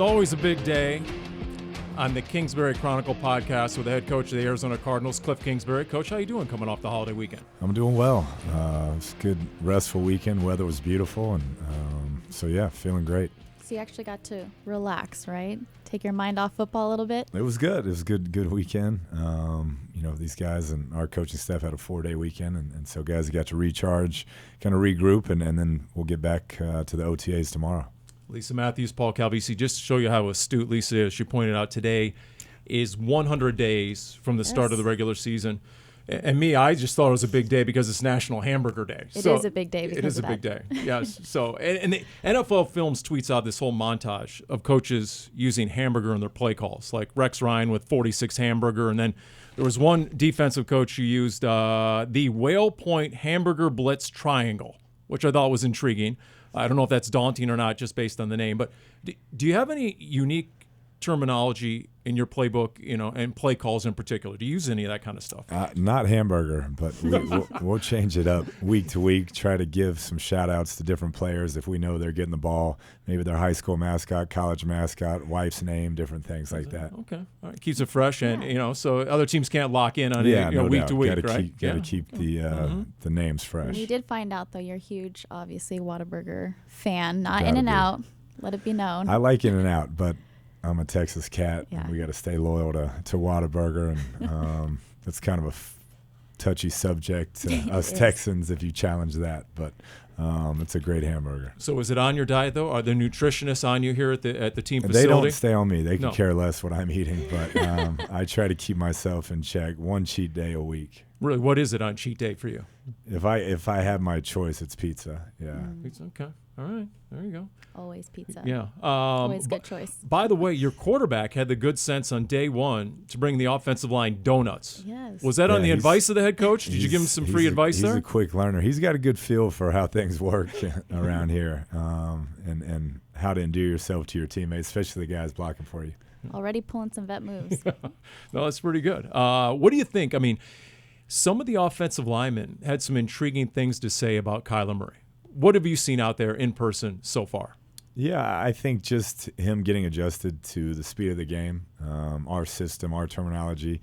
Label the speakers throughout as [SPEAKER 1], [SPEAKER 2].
[SPEAKER 1] It's always a big day on the Kingsbury Chronicle podcast with the head coach of the Arizona Cardinals, Kliff Kingsbury. Coach, how you doing coming off the holiday weekend?
[SPEAKER 2] I'm doing well. It's a good, restful weekend. Weather was beautiful, and feeling great.
[SPEAKER 3] So you actually got to relax, right? Take your mind off football a little bit?
[SPEAKER 2] It was good. It was a good weekend. These guys and our coaching staff had a 4-day weekend, and so guys got to recharge, kind of regroup, and then we'll get back to the OTAs tomorrow.
[SPEAKER 1] Lisa Matthews, Paul Calvisi, just to show you how astute Lisa is, she pointed out today is 100 days from the start of the regular season. And me, I just thought it was a big day because it's National Hamburger Day.
[SPEAKER 3] It is a big day because
[SPEAKER 1] it is a big day, yes. So, and the NFL Films tweets out this whole montage of coaches using hamburger in their play calls, like Rex Ryan with 46 hamburger, and then there was one defensive coach who used the Whale Point Hamburger Blitz Triangle, which I thought was intriguing. I don't know if that's daunting or not just based on the name, but do you have any unique terminology in your playbook, and play calls in particular? Do you use any of that kind of stuff?
[SPEAKER 2] Not hamburger, but we'll change it up week to week, try to give some shout-outs to different players if we know they're getting the ball, maybe their high school mascot, college mascot, wife's name, different things like that.
[SPEAKER 1] Okay. All right. Keeps it fresh, and, so other teams can't lock in on it
[SPEAKER 2] no
[SPEAKER 1] week
[SPEAKER 2] doubt.
[SPEAKER 1] to week,
[SPEAKER 2] right?
[SPEAKER 1] Got
[SPEAKER 2] to keep the names fresh.
[SPEAKER 3] We did find out, though, you're a huge, obviously, Whataburger fan, not In-N-Out. Let it be known.
[SPEAKER 2] I like In-N-Out, but I'm a Texas cat,
[SPEAKER 3] Yeah.
[SPEAKER 2] and we got to stay loyal to Whataburger, and it's kind of a touchy subject to us Texans if you challenge that, but it's a great hamburger.
[SPEAKER 1] So is it on your diet, though? Are there nutritionists on you here at the team facility?
[SPEAKER 2] They don't stay on me. They can
[SPEAKER 1] No.
[SPEAKER 2] care less what I'm eating, but I try to keep myself in check. One cheat day a week.
[SPEAKER 1] Really, what is it on cheat day for you?
[SPEAKER 2] If I have my choice, it's pizza. Yeah.
[SPEAKER 1] Pizza, okay. All right. There you go.
[SPEAKER 3] Always pizza.
[SPEAKER 1] Yeah.
[SPEAKER 3] Always good choice.
[SPEAKER 1] By the way, your quarterback had the good sense on day one to bring the offensive line donuts.
[SPEAKER 3] Yes.
[SPEAKER 1] Was that on the advice of the head coach? Did you give him some free advice there?
[SPEAKER 2] He's a quick learner. He's got a good feel for how things work around here, and how to endear yourself to your teammates, especially the guys blocking for you.
[SPEAKER 3] Already pulling some vet moves.
[SPEAKER 1] No, that's pretty good. What do you think? I mean, some of the offensive linemen had some intriguing things to say about Kyler Murray. What have you seen out there in person so far?
[SPEAKER 2] Yeah, I think just him getting adjusted to the speed of the game, our system, our terminology.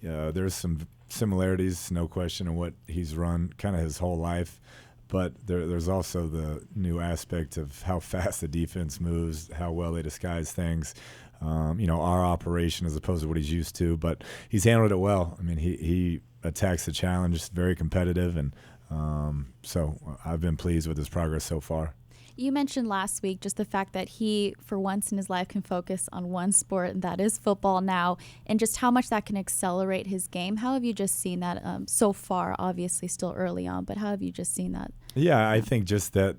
[SPEAKER 2] There's some similarities, no question, in what he's run kind of his whole life. But there's also the new aspect of how fast the defense moves, how well they disguise things, our operation as opposed to what he's used to. But he's handled it well. I mean, he attacks the challenge, just very competitive, and so I've been pleased with his progress so far.
[SPEAKER 3] You mentioned last week just the fact that he, for once in his life, can focus on one sport, and that is football now, and just how much that can accelerate his game. How have you just seen that so far? Obviously still early on, but how have you just seen that?
[SPEAKER 2] Yeah, I think just that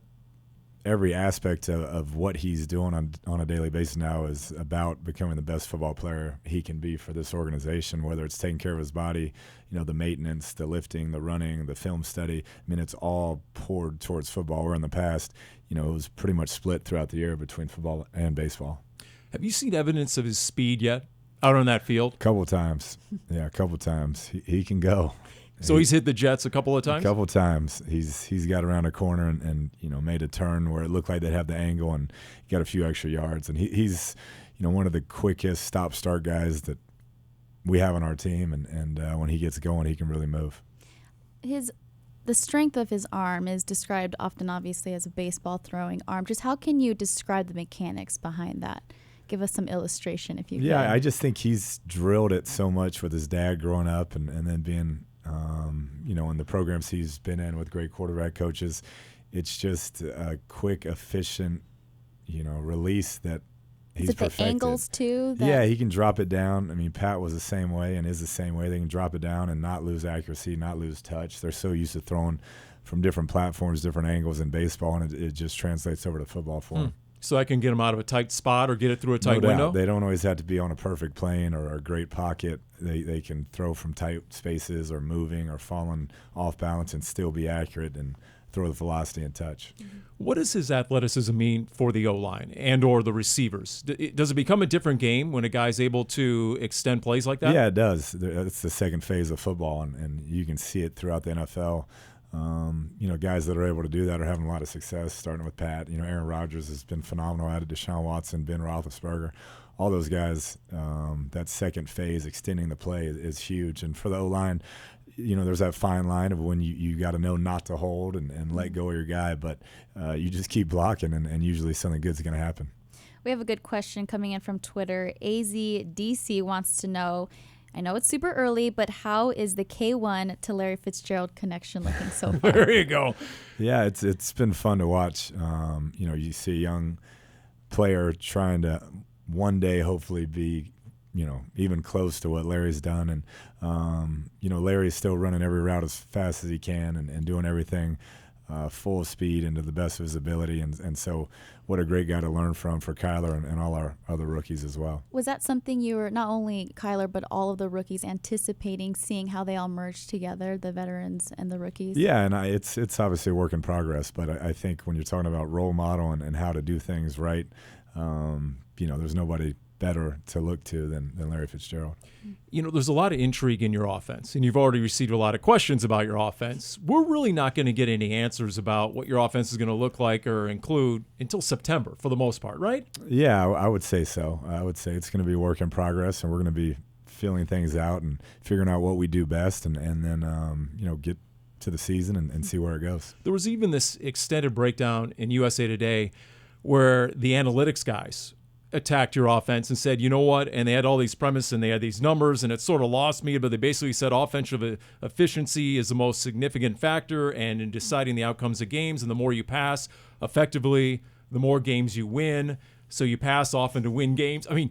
[SPEAKER 2] every aspect of what he's doing on a daily basis now is about becoming the best football player he can be for this organization, whether it's taking care of his body, the maintenance, the lifting, the running, the film study. I mean, it's all poured towards football, where in the past, it was pretty much split throughout the year between football and baseball.
[SPEAKER 1] Have you seen evidence of his speed yet out on that field?
[SPEAKER 2] A couple times. Yeah, a couple times. He can go.
[SPEAKER 1] So he's hit the Jets a couple of times?
[SPEAKER 2] A couple times. He's got around a corner and made a turn where it looked like they'd have the angle and got a few extra yards. And he's one of the quickest stop-start guys that we have on our team. And when he gets going, he can really move.
[SPEAKER 3] The strength of his arm is described often, obviously, as a baseball throwing arm. Just how can you describe the mechanics behind that? Give us some illustration if you can.
[SPEAKER 2] Yeah, I just think he's drilled it so much with his dad growing up and then being in the programs he's been in with great quarterback coaches. It's just a quick, efficient, release that he's perfected.
[SPEAKER 3] The angles too?
[SPEAKER 2] Yeah, he can drop it down. I mean, Pat was the same way and is the same way. They can drop it down and not lose accuracy, not lose touch. They're so used to throwing from different platforms, different angles in baseball, and it just translates over to football for them.
[SPEAKER 1] So I can get them out of a tight spot or get it through a tight window?
[SPEAKER 2] They don't always have to be on a perfect plane or a great pocket. They can throw from tight spaces or moving or falling off balance and still be accurate and throw the velocity and touch.
[SPEAKER 1] What does his athleticism mean for the O-line and or the receivers? Does it become a different game when a guy's able to extend plays like that?
[SPEAKER 2] Yeah, it does. It's the second phase of football, and you can see it throughout the NFL. Guys that are able to do that are having a lot of success, starting with Pat. Aaron Rodgers has been phenomenal at it, Deshaun Watson, Ben Roethlisberger. All those guys, that second phase, extending the play is huge. And for the O-line, there's that fine line of when you got to know not to hold and let go of your guy, but you just keep blocking, and usually something good's going to happen.
[SPEAKER 3] We have a good question coming in from Twitter. AZDC wants to know, I know it's super early, but how is the K1 to Larry Fitzgerald connection looking so far?
[SPEAKER 1] There you go.
[SPEAKER 2] Yeah, it's been fun to watch. You see a young player trying to one day hopefully be, even close to what Larry's done. And, Larry's still running every route as fast as he can and doing everything full speed and to the best of his ability. And so what a great guy to learn from for Kyler and all our other rookies as well.
[SPEAKER 3] Was that something you were, not only Kyler, but all of the rookies, anticipating, seeing how they all merged together, the veterans and the rookies?
[SPEAKER 2] Yeah, and it's obviously a work in progress, but I think when you're talking about role model and how to do things right, there's nobody better to look to than Larry Fitzgerald.
[SPEAKER 1] There's a lot of intrigue in your offense, and you've already received a lot of questions about your offense. We're really not going to get any answers about what your offense is going to look like or include until September, for the most part, right?
[SPEAKER 2] Yeah, I would say so. I would say it's going to be a work in progress, and we're going to be feeling things out and figuring out what we do best, and then get to the season and see where it goes.
[SPEAKER 1] There was even this extended breakdown in USA Today where the analytics guys attacked your offense and said, you know what, and they had all these premises and they had these numbers, and it sort of lost me, but they basically said offensive efficiency is the most significant factor, and in deciding the outcomes of games, and the more you pass effectively, the more games you win, so you pass often to win games. I mean,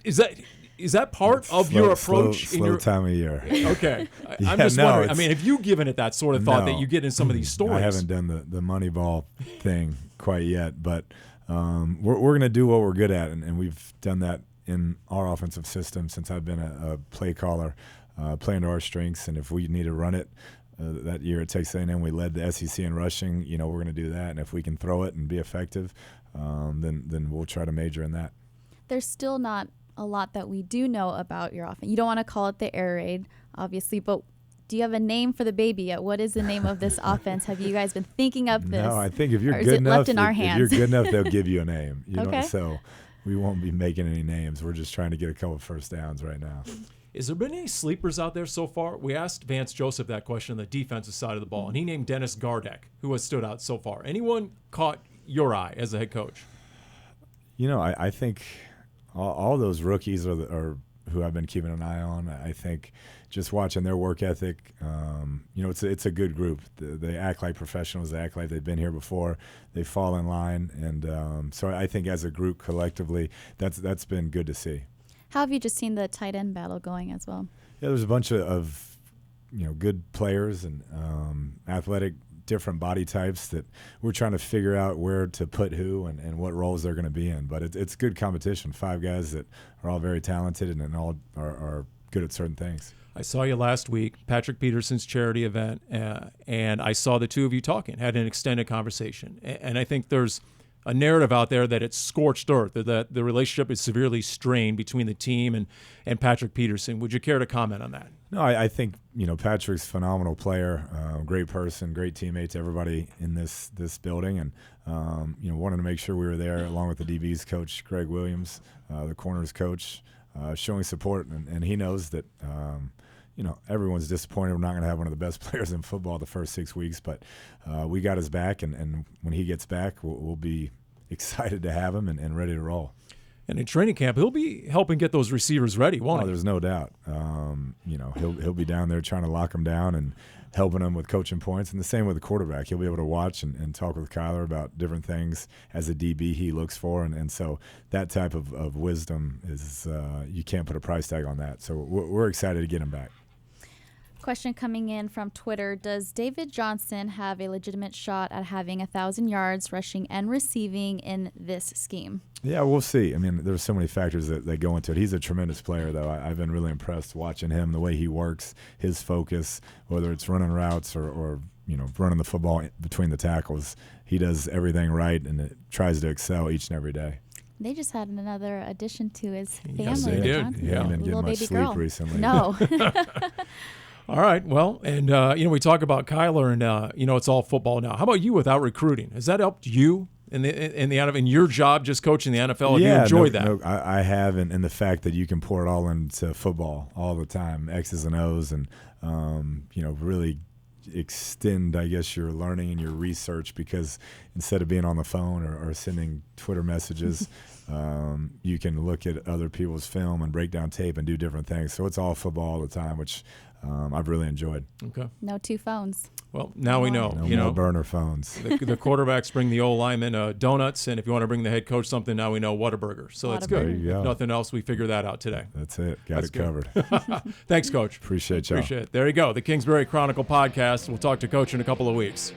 [SPEAKER 1] is that part of your approach?
[SPEAKER 2] Slow time of year.
[SPEAKER 1] Okay. I'm just wondering, have you given it that sort of thought that you get in some of these stories?
[SPEAKER 2] I haven't done the Moneyball thing quite yet, but we're going to do what we're good at, and we've done that in our offensive system since I've been a play caller, playing to our strengths. And if we need to run it that year at Texas A&M, we led the SEC in rushing. We're going to do that, and if we can throw it and be effective, then we'll try to major in that.
[SPEAKER 3] There's still not a lot that we do know about your offense. You don't want to call it the air raid, obviously, but do you have a name for the baby yet? What is the name of this offense? Have you guys been thinking of this?
[SPEAKER 2] No, I think if you're
[SPEAKER 3] good
[SPEAKER 2] enough,
[SPEAKER 3] left in our hands?
[SPEAKER 2] If you're good enough, they'll give you a name.
[SPEAKER 3] Okay.
[SPEAKER 2] So we won't be making any names. We're just trying to get a couple of first downs right now.
[SPEAKER 1] Is there been any sleepers out there so far? We asked Vance Joseph that question on the defensive side of the ball, and he named Dennis Gardeck, who has stood out so far. Anyone caught your eye as a head coach?
[SPEAKER 2] I think all those rookies are who I've been keeping an eye on. I think just watching their work ethic, it's a good group. They act like professionals. They act like they've been here before. They fall in line, and so I think as a group collectively, that's been good to see.
[SPEAKER 3] How have you just seen the tight end battle going as well?
[SPEAKER 2] Yeah, there's a bunch of good players and athletic, different body types that we're trying to figure out where to put who and what roles they're going to be in. But it's good competition. 5 guys that are all very talented and all are good at certain things.
[SPEAKER 1] I saw you last week, Patrick Peterson's charity event, and I saw the two of you talking, had an extended conversation. And I think there's a narrative out there that it's scorched earth, that the relationship is severely strained between the team and Patrick Peterson. Would you care to comment on that?
[SPEAKER 2] No, I think Patrick's a phenomenal player, great person, great teammate to everybody in this building, and wanted to make sure we were there along with the DB's coach, Greg Williams, the corners coach, showing support, and he knows that everyone's disappointed we're not going to have one of the best players in football the first 6 weeks, but we got his back, and when he gets back, we'll be excited to have him and ready to roll.
[SPEAKER 1] And in training camp, he'll be helping get those receivers ready, won't he?
[SPEAKER 2] There's no doubt. He'll be down there trying to lock them down and helping them with coaching points. And the same with the quarterback. He'll be able to watch and talk with Kyler about different things as a DB he looks for. And so that type of wisdom is you can't put a price tag on that. So we're excited to get him back.
[SPEAKER 3] Question coming in from Twitter. Does David Johnson have a legitimate shot at having 1,000 yards rushing and receiving in this scheme?
[SPEAKER 2] Yeah, we'll see. I mean, there's so many factors that go into it. He's a tremendous player, though. I've been really impressed watching him, the way he works, his focus, whether it's running routes or running the football between the tackles. He does everything right and tries to excel each and every day.
[SPEAKER 3] They just had another addition to his family.
[SPEAKER 1] Yes, they did.
[SPEAKER 3] Johnson.
[SPEAKER 2] He hasn't been
[SPEAKER 3] Little
[SPEAKER 2] getting much
[SPEAKER 3] baby
[SPEAKER 2] sleep
[SPEAKER 3] girl.
[SPEAKER 2] recently.
[SPEAKER 3] No.
[SPEAKER 1] All right. Well, and we talk about Kyler, and it's all football now. How about you without recruiting? Has that helped you in your job, just coaching the NFL? Have you enjoyed that?
[SPEAKER 2] No, I have, and the fact that you can pour it all into football all the time, X's and O's, and really extend, I guess, your learning and your research, because instead of being on the phone or sending Twitter messages, you can look at other people's film and break down tape and do different things. So it's all football all the time, which I've really enjoyed.
[SPEAKER 1] Okay.
[SPEAKER 3] No 2 phones.
[SPEAKER 1] Well, now we know.
[SPEAKER 2] No more burner phones.
[SPEAKER 1] The quarterbacks bring the O-linemen donuts, and if you want to bring the head coach something, now we know Whataburger. So that's good.
[SPEAKER 2] There you go.
[SPEAKER 1] Nothing else. We figured that out today.
[SPEAKER 2] That's it. Got it covered.
[SPEAKER 1] Thanks, Coach.
[SPEAKER 2] Appreciate y'all.
[SPEAKER 1] Appreciate it. There you go. The Kingsbury Chronicle podcast. We'll talk to Coach in a couple of weeks.